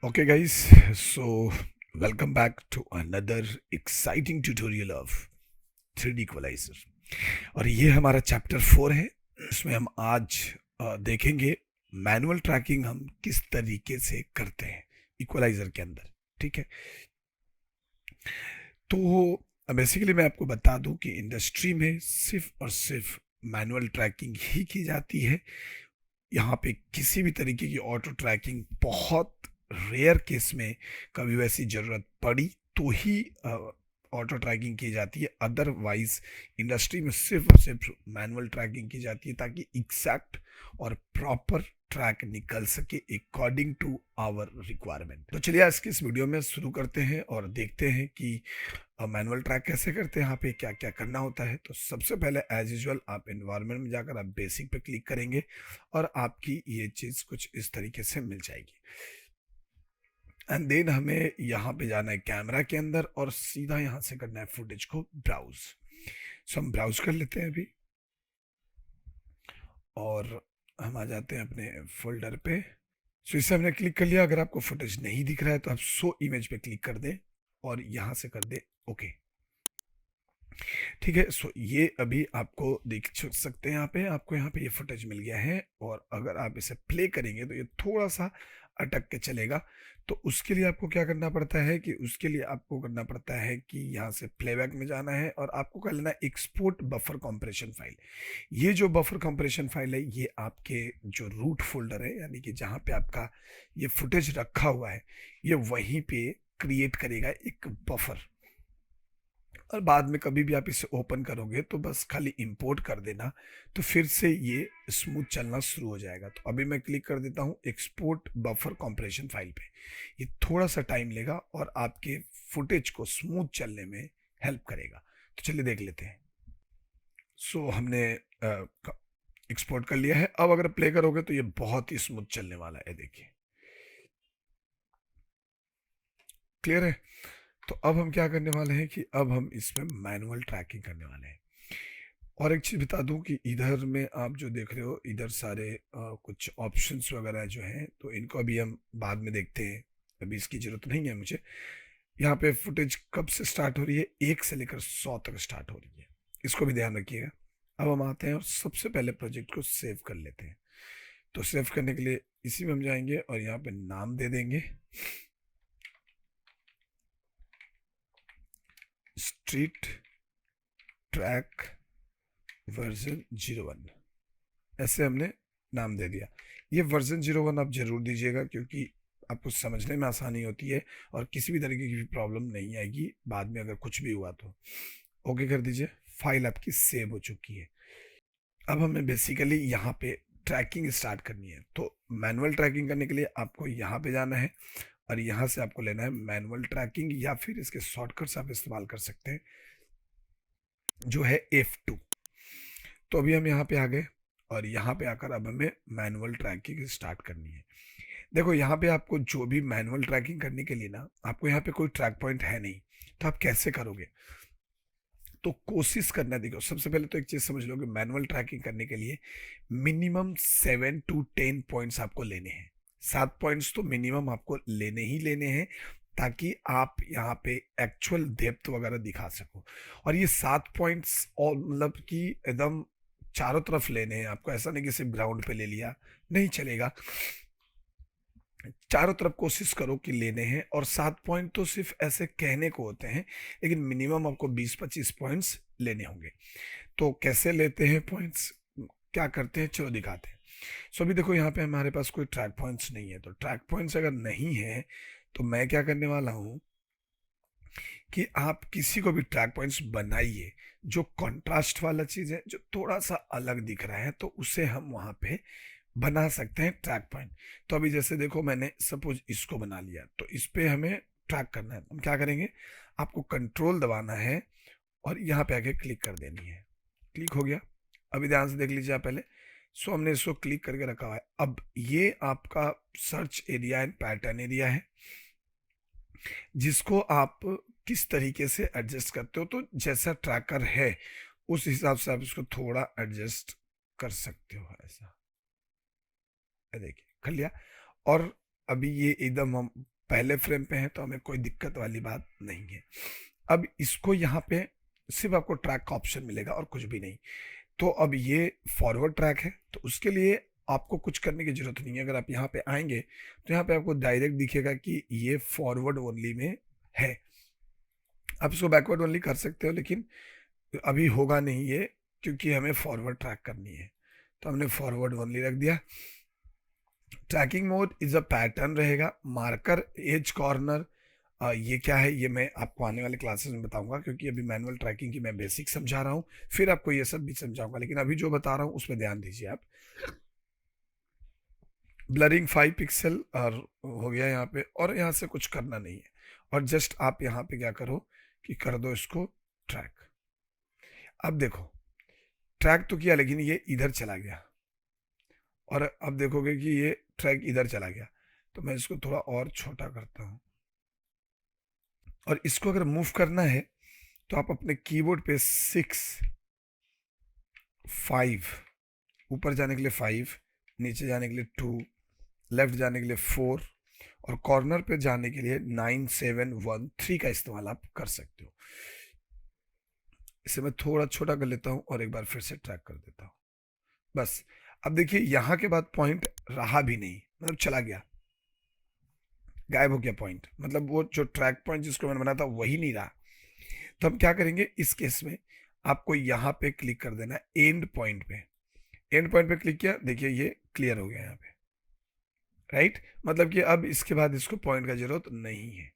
Okay, guys, so welcome back to another exciting tutorial of 3D equaliser. और ये हमारा chapter 4 है। इसमें हम आज देखेंगे मैनुअल ट्रैकिंग हम किस तरीके से करते हैं इक्वलाइजर के अंदर। ठीक है, तो बेसिकली मैं आपको बता दूं कि इंडस्ट्री में सिर्फ और सिर्फ मैनुअल ट्रैकिंग ही की जाती है। यहाँ पे किसी भी तरीके की ऑटो ट्रैकिंग बहुत रेयर केस में कभी वैसी ज़रूरत पड़ी तो ही ऑटो ट्रैकिंग की जाती है। अदरवाइज इंडस्ट्री में सिर्फ और सिर्फ मैनुअल ट्रैकिंग की जाती है ताकि एग्जैक्ट और प्रॉपर ट्रैक निकल सके अकॉर्डिंग टू आवर रिक्वायरमेंट। तो चलिए आज के इस वीडियो में शुरू करते हैं और देखते हैं कि मैनुअल ट्रैक कैसे करते हैं, यहाँ पे क्या क्या करना होता है। तो सबसे पहले एज यूजुअल आप एनवायरनमेंट में जाकर आप बेसिक पे क्लिक करेंगे और आपकी ये चीज़ कुछ इस तरीके से मिल जाएगी। एंड देन हमें यहाँ पे जाना है कैमरा के अंदर और सीधा यहाँ से करना है फुटेज को ब्राउज। सो हम ब्राउज कर लेते हैं अभी और हम आ जाते हैं अपने फोल्डर पे। सो इसे हमने क्लिक कर लिया। अगर आपको फुटेज नहीं दिख रहा है तो आप शो इमेज पे क्लिक कर दें और यहाँ से कर दे ओके। ठीक है, सो ये अभी आपको देख सकते हैं, यहाँ पे ये फुटेज मिल गया है। और अगर आप इसे प्ले करेंगे तो ये थोड़ा सा अटक के चलेगा। तो उसके लिए आपको क्या करना पड़ता है कि उसके लिए आपको करना पड़ता है कि यहाँ से प्लेबैक में जाना है और आपको कर लेना एक्सपोर्ट बफर कंप्रेशन फाइल। ये जो बफर कंप्रेशन फाइल है ये आपके जो रूट फोल्डर है, यानी कि जहाँ पे आपका ये फुटेज रखा हुआ है, ये वहीं पे क्रिएट करेगा एक बफर। और बाद में कभी भी आप इसे ओपन करोगे तो बस खाली इंपोर्ट कर देना, तो फिर से ये स्मूथ चलना शुरू हो जाएगा। तो अभी मैं क्लिक कर देता हूँ एक्सपोर्ट बफर कंप्रेशन फाइल पे। ये थोड़ा सा टाइम लेगा और आपके फुटेज को स्मूथ चलने में हेल्प करेगा। तो चलिए देख लेते हैं। सो हमने एक्सपोर्ट कर लिया है। अब अगर प्ले करोगे तो ये बहुत ही स्मूथ चलने वाला है, देखिए क्लियर है। तो अब हम क्या करने वाले हैं कि अब हम इसमें मैनुअल ट्रैकिंग करने वाले हैं। और एक चीज़ बता दूं कि इधर में आप जो देख रहे हो, इधर सारे कुछ ऑप्शंस वगैरह जो हैं, तो इनको अभी हम बाद में देखते हैं, अभी इसकी ज़रूरत नहीं है मुझे। यहाँ पे फुटेज कब से स्टार्ट हो रही है, 1 से लेकर 100 तक स्टार्ट हो रही है, इसको भी ध्यान रखिएगा। अब हम आते हैं और सबसे पहले प्रोजेक्ट को सेव कर लेते हैं। तो सेव करने के लिए इसी में हम जाएंगे और यहाँ पे नाम दे देंगे स्ट्रीट ट्रैक वर्जन 01। ऐसे हमने नाम दे दिया। ये वर्जन 01 आप जरूर दीजिएगा क्योंकि आपको समझने में आसानी होती है और किसी भी तरीके की भी प्रॉब्लम नहीं आएगी बाद में अगर कुछ भी हुआ तो। ओके कर दीजिए। फाइल आपकी सेव हो चुकी है। अब हमें बेसिकली यहाँ पे ट्रैकिंग स्टार्ट करनी है। तो मैनुअल ट्रैकिंग करने के लिए आपको यहाँ पे जाना है और यहाँ से आपको लेना है मैनुअल ट्रैकिंग, या फिर इसके शॉर्टकट्स आप इस्तेमाल कर सकते हैं जो है F2। तो अभी हम यहाँ पे आ गए और यहाँ पे आकर अब हमें मैनुअल ट्रैकिंग स्टार्ट करनी है। देखो यहाँ पे आपको जो भी मैनुअल ट्रैकिंग करने के लिए ना, आपको यहाँ पे कोई ट्रैक पॉइंट है नहीं, तो आप कैसे करोगे? तो कोशिश करना, देखो सबसे पहले तो एक चीज समझ लो कि मैनुअल ट्रैकिंग करने के लिए मिनिमम 7 to 10 पॉइंट्स आपको लेने हैं। 7 पॉइंट्स तो मिनिमम आपको लेने ही लेने हैं ताकि आप यहाँ पे एक्चुअल डेप्थ वगैरह दिखा सको। और ये 7 पॉइंट्स और मतलब कि एकदम चारों तरफ लेने हैं आपको, ऐसा नहीं कि सिर्फ ग्राउंड पे ले लिया, नहीं चलेगा। चारों तरफ कोशिश करो कि लेने हैं। और 7 पॉइंट तो सिर्फ ऐसे कहने को होते हैं, लेकिन मिनिमम आपको 20-25 पॉइंट्स लेने होंगे। तो कैसे लेते हैं पॉइंट्स, क्या करते हैं, चलो दिखाते हैं। सो अभी देखो यहाँ पे हमारे पास कोई ट्रैक पॉइंट्स नहीं है। तो ट्रैक पॉइंट्स अगर नहीं है तो मैं क्या करने वाला हूँ कि आप किसी को भी ट्रैक पॉइंट्स बनाइए जो कंट्रास्ट वाला चीज़ है, जो थोड़ा सा अलग दिख रहा है, तो उसे हम वहाँ पे बना सकते हैं ट्रैक पॉइंट। तो अभी जैसे देखो मैंने सपोज इसको बना लिया, तो इस पे हमें ट्रैक करना है। हम क्या करेंगे, आपको कंट्रोल दबाना है और यहाँ पे आके क्लिक कर देनी है। क्लिक हो गया। अभी ध्यान से देख लीजिए आप पहले। सो हमने इसको क्लिक करके रखा हुआ है। अब ये आपका search area and pattern area है जिसको आप किस तरीके से एडजस्ट करते हो। तो जैसा ट्रैकर है उस हिसाब से आप इसको थोड़ा एडजस्ट कर सकते हो। ऐसा देखिए कर लिया। और अभी ये एकदम हम पहले फ्रेम पे हैं तो हमें कोई दिक्कत वाली बात नहीं है। अब इसको यहाँ पे सिर्फ आपको ट्रैक का ऑप्शन मिलेगा और कुछ भी नहीं। तो अब ये फॉरवर्ड ट्रैक है, तो उसके लिए आपको कुछ करने की जरूरत नहीं है। अगर आप यहाँ पे आएंगे तो यहाँ पे आपको डायरेक्ट दिखेगा कि ये फॉरवर्ड ओनली में है। आप इसको बैकवर्ड ओनली कर सकते हो, लेकिन अभी होगा नहीं ये, क्योंकि हमें फॉरवर्ड ट्रैक करनी है। तो हमने फॉरवर्ड ओनली रख दिया। Tracking mode is a pattern रहेगा। मार्कर, एज कॉर्नर, ये क्या है ये मैं आपको आने वाले क्लासेस में बताऊंगा, क्योंकि अभी मैनुअल ट्रैकिंग की मैं बेसिक समझा रहा हूँ, फिर आपको ये सब भी समझाऊंगा, लेकिन अभी जो बता रहा हूँ उस पर ध्यान दीजिए आप। ब्लरिंग 5 पिक्सल और हो गया यहाँ पे, और यहाँ से कुछ करना नहीं है, और जस्ट आप यहाँ पे क्या करो कि कर दो इसको ट्रैक। अब देखो ट्रैक तो किया, लेकिन ये इधर चला गया, और अब देखोगे कि ये ट्रैक इधर चला गया। तो मैं इसको थोड़ा और छोटा करता हूँ, और इसको अगर मूव करना है तो आप अपने कीबोर्ड पे 6, 5, ऊपर जाने के लिए 5, नीचे जाने के लिए 2, लेफ्ट जाने के लिए 4, और कॉर्नर पे जाने के लिए 9, 7, 1, 3 का इस्तेमाल आप कर सकते हो। इसे मैं थोड़ा छोटा कर लेता हूं और एक बार फिर से ट्रैक कर देता हूं। बस अब देखिए यहां के बाद पॉइंट रहा भी नहीं, मतलब चला गया, गायब हो गया पॉइंट, मतलब वो जो ट्रैक पॉइंट जिसको मैंने बनाया था वही नहीं रहा। तो हम क्या करेंगे इस केस में, आपको यहाँ पे क्लिक कर देना है एंड पॉइंट पे। एंड पॉइंट पे क्लिक किया, देखिए ये क्लियर हो गया यहाँ पे, राइट। मतलब कि अब इसके बाद इसको पॉइंट का जरूरत नहीं है।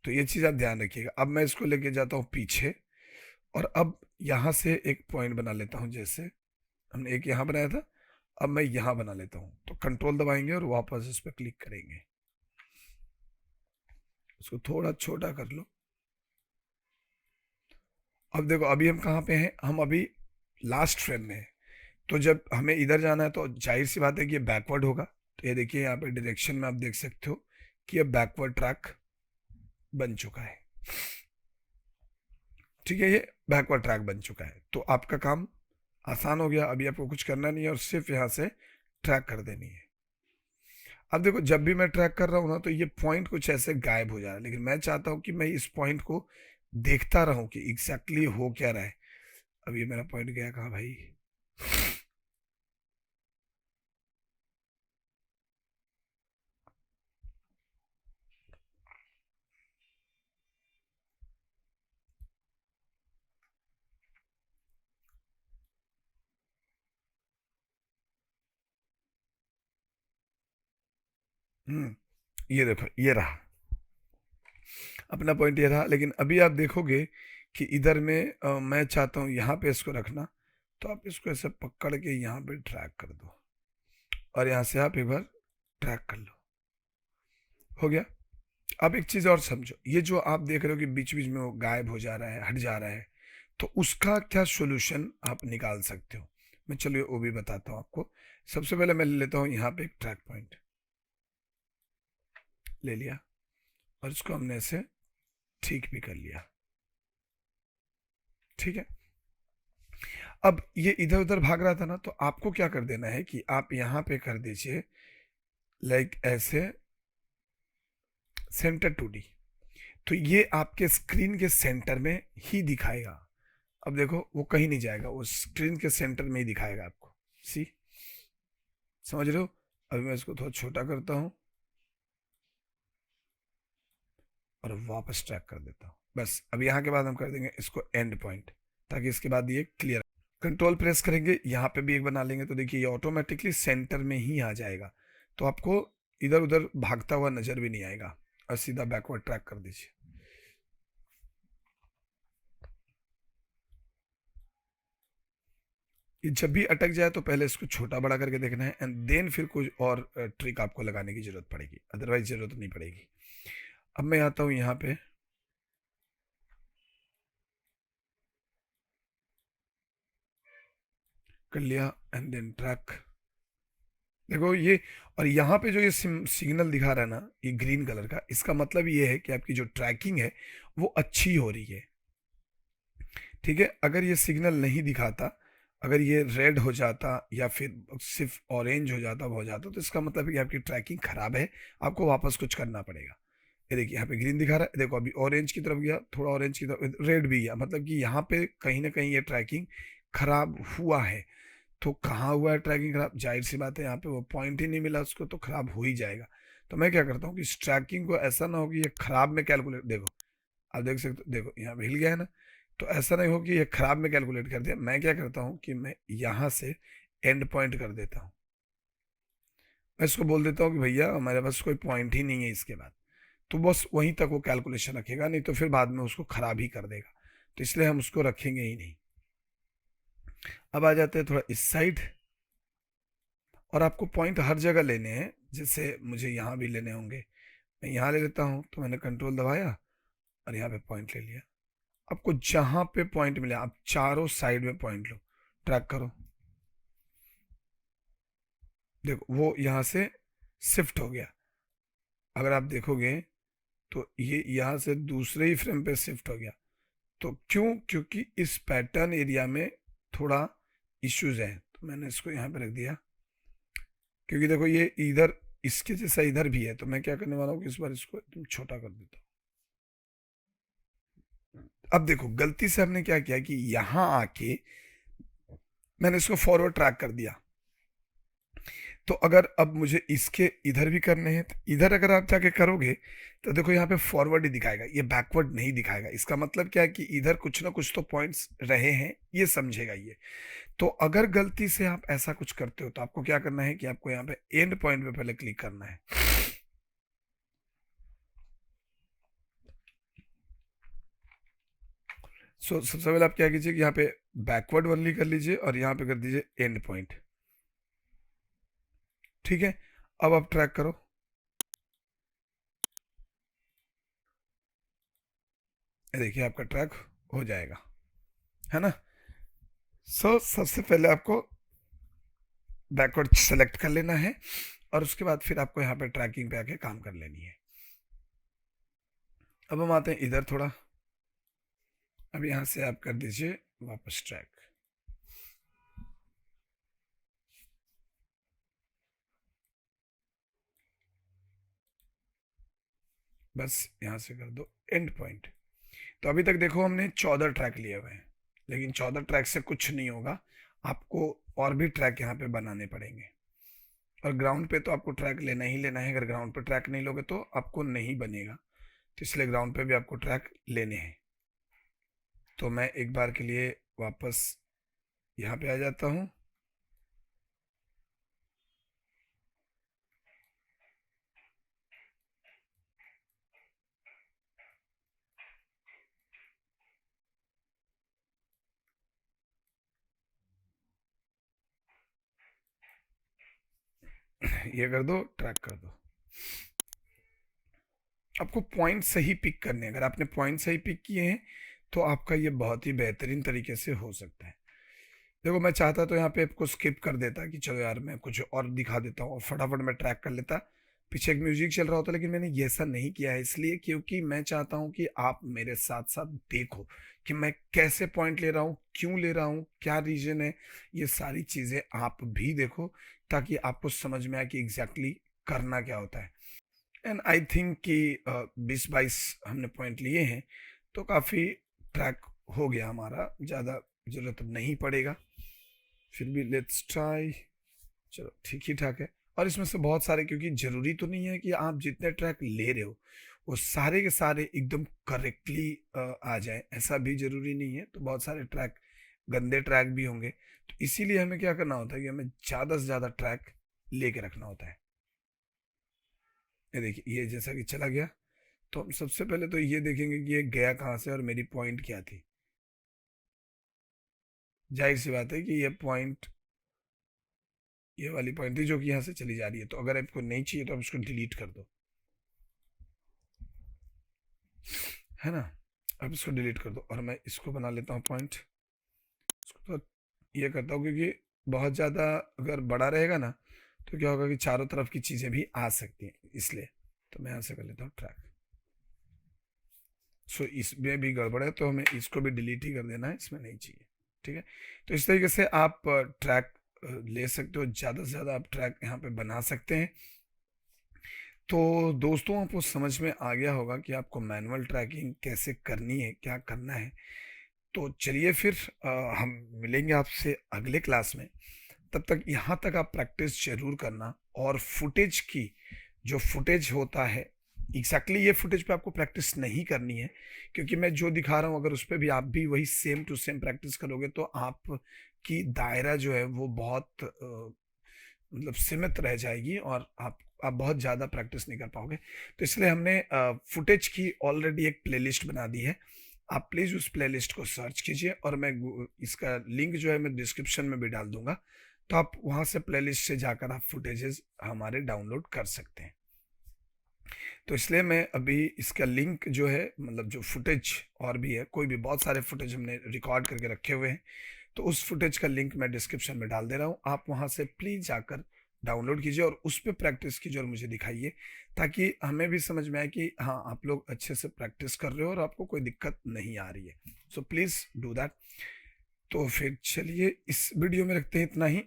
तो ये चीज़ आप ध्यान रखिएगा। अब मैं इसको लेके जाता हूँ पीछे, और अब यहाँ से एक पॉइंट बना लेता हूँ। जैसे हमने एक यहाँ बनाया था, अब मैं यहाँ बना लेता हूँ। तो कंट्रोल दबाएंगे और वापस इस पर क्लिक करेंगे, इसको थोड़ा छोटा कर लो। अब देखो अभी हम कहाँ पे हैं, हम अभी लास्ट फ्रेम में हैं। तो जब हमें इधर जाना है तो जाहिर सी बात है कि ये बैकवर्ड होगा। तो ये देखिए यहाँ पे डायरेक्शन में आप देख सकते हो कि ये बैकवर्ड ट्रैक बन चुका है। ठीक है, ये बैकवर्ड ट्रैक बन चुका है। तो आपका काम आसान हो गया, अभी आपको कुछ करना नहीं है और सिर्फ यहाँ से ट्रैक कर देनी है। अब देखो जब भी मैं ट्रैक कर रहा हूँ ना तो ये पॉइंट कुछ ऐसे गायब हो जा रहा है, लेकिन मैं चाहता हूँ कि मैं इस पॉइंट को देखता रहूं कि एग्जैक्टली हो क्या रहा है। अब ये मेरा पॉइंट गया कहाँ भाई? ये देखो ये रहा, अपना पॉइंट ये रहा। लेकिन अभी आप देखोगे कि इधर में मैं चाहता हूँ यहाँ पे इसको रखना, तो आप इसको ऐसे पकड़ के यहाँ पे ट्रैक कर दो, और यहाँ से आप एक बार ट्रैक कर लो, हो गया। अब एक चीज़ और समझो, ये जो आप देख रहे हो कि बीच बीच में वो गायब हो जा रहा है, हट जा रहा है, तो उसका क्या सोल्यूशन आप निकाल सकते हो, मैं चलिए वो भी बताता हूँ आपको। सबसे पहले मैं ले लेता हूँ यहाँ पे एक ट्रैक पॉइंट ले लिया, और इसको हमने ऐसे ठीक भी कर लिया। ठीक है, अब ये इधर उधर भाग रहा था ना, तो आपको क्या कर देना है कि आप यहाँ पे कर दीजिए लाइक ऐसे सेंटर 2D। तो ये आपके स्क्रीन के सेंटर में ही दिखाएगा। अब देखो वो कहीं नहीं जाएगा, वो स्क्रीन के सेंटर में ही दिखाएगा आपको। सी, समझ रहे हो? अभी मैं इसको थोड़ा छोटा करता हूँ और वापस ट्रैक कर देता हूँ। बस अब यहाँ के बाद हम कर देंगे इसको एंड पॉइंट, ताकि इसके बाद ये क्लियर। कंट्रोल प्रेस करेंगे, यहाँ पे भी एक बना लेंगे, तो देखिए ये ऑटोमेटिकली सेंटर में ही आ जाएगा। तो आपको इधर उधर भागता हुआ नजर भी नहीं आएगा, और सीधा बैकवर्ड ट्रैक कर दीजिए। ये जब भी अटक जाए तो पहले इसको छोटा बड़ा करके देखना है, एंड देन फिर कुछ और ट्रिक आपको लगाने की जरूरत पड़ेगी, अदरवाइज जरूरत नहीं पड़ेगी। अब मैं आता हूँ यहाँ पे, कर लिया एंड देन ट्रैक। देखो ये, और यहाँ पे जो ये सिग्नल दिखा रहा है ना ये ग्रीन कलर का, इसका मतलब ये है कि आपकी जो ट्रैकिंग है वो अच्छी हो रही है। ठीक है, अगर ये सिग्नल नहीं दिखाता अगर ये रेड हो जाता या फिर सिर्फ ऑरेंज हो जाता तो इसका मतलब है कि आपकी ट्रैकिंग खराब है, आपको वापस कुछ करना पड़ेगा। ये देखिए यहाँ पे ग्रीन दिखा रहा है, देखो अभी ऑरेंज की तरफ गया, थोड़ा ऑरेंज की तरफ, रेड भी गया, मतलब कि यहाँ पे कहीं ना कहीं ये ट्रैकिंग खराब हुआ है। तो कहाँ हुआ है ट्रैकिंग खराब, जाहिर सी बात है यहाँ पे वो पॉइंट ही नहीं मिला उसको, तो खराब हो ही जाएगा। तो मैं क्या करता हूँ कि इस ट्रैकिंग को ऐसा ना हो कि ये खराब में कैलकुलेट, देखो आप देख सकते हो, देखो यहाँ पे हिल गया है ना, तो ऐसा नहीं हो कि ये खराब में कैलकुलेट कर दिया। मैं क्या करता हूँ कि मैं यहाँ से एंड पॉइंट कर देता हूँ, मैं इसको बोल देता हूँ कि भैया हमारे पास कोई पॉइंट ही नहीं है इसके बाद, तो बस वहीं तक वो कैलकुलेशन रखेगा, नहीं तो फिर बाद में उसको खराब ही कर देगा, तो इसलिए हम उसको रखेंगे ही नहीं। अब आ जाते हैं थोड़ा इस साइड, और आपको पॉइंट हर जगह लेने हैं, जैसे मुझे यहाँ भी लेने होंगे, मैं यहाँ ले लेता हूँ, तो मैंने कंट्रोल दबाया और यहाँ पे पॉइंट ले लिया। आपको जहां पे पॉइंट मिले आप चारों साइड में पॉइंट लो, ट्रैक करो, देखो वो यहां से शिफ्ट हो गया। अगर आप देखोगे तो ये यहां से दूसरे ही फ्रेम पे शिफ्ट हो गया। तो क्यों, क्योंकि इस पैटर्न एरिया में थोड़ा इश्यूज है, तो मैंने इसको यहाँ पे रख दिया। क्योंकि देखो ये इधर इसके जैसा इधर भी है, तो मैं क्या करने वाला हूँ कि इस बार इसको एकदम छोटा कर देता हूँ। अब देखो गलती से हमने क्या किया कि यहाँ आके मैंने इसको फॉरवर्ड ट्रैक कर दिया। तो अगर अब मुझे इसके इधर भी करने हैं, तो इधर अगर आप जाके करोगे तो देखो यहाँ पे फॉरवर्ड ही दिखाएगा, ये बैकवर्ड नहीं दिखाएगा। इसका मतलब क्या है कि इधर कुछ ना कुछ तो पॉइंट्स रहे हैं, ये समझेगा ये। तो अगर गलती से आप ऐसा कुछ करते हो तो आपको क्या करना है कि आपको यहाँ पे एंड पॉइंट पे पहले क्लिक करना है। सबसे पहले आप क्या कीजिए कि यहाँ पे बैकवर्ड ओनली कर लीजिए और यहाँ पे कर दीजिए एंड पॉइंट। ठीक है, अब आप ट्रैक करो, ये देखिए आपका ट्रैक हो जाएगा, है ना। सबसे पहले आपको बैकवर्ड सेलेक्ट कर लेना है और उसके बाद फिर आपको यहाँ पे ट्रैकिंग पे आके काम कर लेनी है। अब हम आते हैं इधर थोड़ा, अब यहाँ से आप कर दीजिए वापस ट्रैक, बस यहाँ से कर दो एंड पॉइंट। तो अभी तक देखो हमने 14 ट्रैक लिए हुए हैं, लेकिन 14 ट्रैक से कुछ नहीं होगा, आपको और भी ट्रैक यहाँ पे बनाने पड़ेंगे। और ग्राउंड पे तो आपको ट्रैक लेना ही लेना है, अगर ग्राउंड पे ट्रैक नहीं लोगे तो आपको नहीं बनेगा, तो इसलिए ग्राउंड पे भी आपको ट्रैक लेने हैं। तो मैं एक बार के लिए वापस यहाँ पे आ जाता हूँ। ये कर दो, ट्रैक कर दो। आपको पॉइंट सही पिक करने हैं, अगर आपने पॉइंट सही पिक किए हैं तो आपका ये बहुत ही बेहतरीन तरीके से हो सकता है। देखो मैं चाहता तो यहाँ पे आपको स्किप कर देता कि चलो यार मैं कुछ और दिखा देता हूँ और फटाफट मैं ट्रैक कर लेता, पीछे एक म्यूजिक चल रहा होता, लेकिन मैंने ये ऐसा नहीं किया है, इसलिए क्योंकि मैं चाहता हूँ कि आप मेरे साथ साथ देखो कि मैं कैसे पॉइंट ले रहा हूँ, क्यों ले रहा हूँ, क्या रीजन है, ये सारी चीज़ें आप भी देखो, ताकि आपको समझ में आए कि एग्जैक्टली करना क्या होता है। एंड आई थिंक कि 20-22 हमने पॉइंट लिए हैं, तो काफ़ी ट्रैक हो गया हमारा, ज़्यादा ज़रूरत नहीं पड़ेगा। फिर भी लेट्स ट्राई, चलो ठीक ही ठाक है। और इसमें से बहुत सारे, क्योंकि ज़रूरी तो नहीं है कि आप जितने ट्रैक ले रहे हो वो सारे के सारे एकदम करेक्टली आ जाए, ऐसा भी ज़रूरी नहीं है, तो बहुत सारे ट्रैक गंदे ट्रैक भी होंगे। तो इसीलिए हमें क्या करना होता है कि हमें ज़्यादा से ज़्यादा ट्रैक लेके रखना होता है। ये देखिए ये जैसा कि चला गया, तो हम सबसे पहले तो ये देखेंगे कि ये गया कहाँ से और मेरी पॉइंट क्या थी। जाहिर सी बात है कि ये पॉइंट, ये वाली पॉइंट थी जो कि यहाँ से चली जा रही है, तो अगर आपको नहीं चाहिए तो आप इसको डिलीट कर दो, है ना। अब इसको डिलीट कर दो और मैं इसको बना लेता हूँ पॉइंट। इसको तो ये करता हूँ क्योंकि बहुत ज़्यादा अगर बड़ा रहेगा ना तो क्या होगा कि चारों तरफ की चीज़ें भी आ सकती हैं, इसलिए तो मैं यहाँ से कर लेता हूँ ट्रैक। इसमें भी गड़बड़ है तो हमें इसको भी डिलीट ही कर देना है, इसमें नहीं चाहिए। ठीक है। तो इस तरीके से आप ट्रैक ले सकते हो, ज़्यादा से ज़्यादा आप ट्रैक यहाँ पे बना सकते हैं। तो दोस्तों आपको समझ में आ गया होगा कि आपको मैनुअल ट्रैकिंग कैसे करनी है, क्या करना है। तो चलिए फिर हम मिलेंगे आपसे अगले क्लास में। तब तक यहाँ तक आप प्रैक्टिस जरूर करना, और फुटेज की जो फुटेज होता है एग्जैक्टली ये फुटेज पे आपको प्रैक्टिस नहीं करनी है, क्योंकि मैं जो दिखा रहा हूँ अगर उस पर भी आप भी वही सेम टू सेम प्रैक्टिस करोगे तो आपकी दायरा जो है वो बहुत मतलब सीमित रह जाएगी, और आप बहुत ज़्यादा प्रैक्टिस नहीं कर पाओगे। तो इसलिए हमने फुटेज की ऑलरेडी एक प्लेलिस्ट बना दी है। आप प्लीज़ उस प्लेलिस्ट को सर्च कीजिए, और मैं इसका लिंक जो है मैं डिस्क्रिप्शन में भी डाल दूंगा, तो आप वहाँ से प्लेलिस्ट से जाकर आप फुटेजेस हमारे डाउनलोड कर सकते हैं। तो इसलिए मैं अभी इसका लिंक जो है, मतलब जो फुटेज और भी है, कोई भी बहुत सारे फुटेज हमने रिकॉर्ड करके रखे हुए हैं, तो उस फुटेज का लिंक मैं डिस्क्रिप्शन में डाल दे रहा हूँ। आप वहाँ से प्लीज़ जाकर डाउनलोड कीजिए और उस पर प्रैक्टिस कीजिए और मुझे दिखाइए, ताकि हमें भी समझ में आए कि हाँ आप लोग अच्छे से प्रैक्टिस कर रहे हो और आपको कोई दिक्कत नहीं आ रही है। So please do that. तो फिर चलिए इस वीडियो में रखते हैं इतना ही।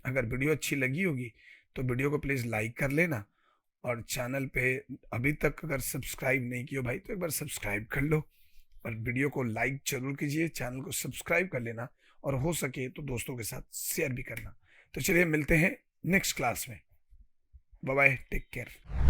अगर वीडियो अच्छी लगी होगी तो वीडियो को प्लीज़ लाइक कर लेना, और चैनल पे अभी तक अगर सब्सक्राइब नहीं किया भाई तो एक बार सब्सक्राइब कर लो, और वीडियो को लाइक जरूर कीजिए, चैनल को सब्सक्राइब कर लेना, और हो सके तो दोस्तों के साथ शेयर भी करना। तो चलिए मिलते हैं नेक्स्ट क्लास में। Bye bye, take care.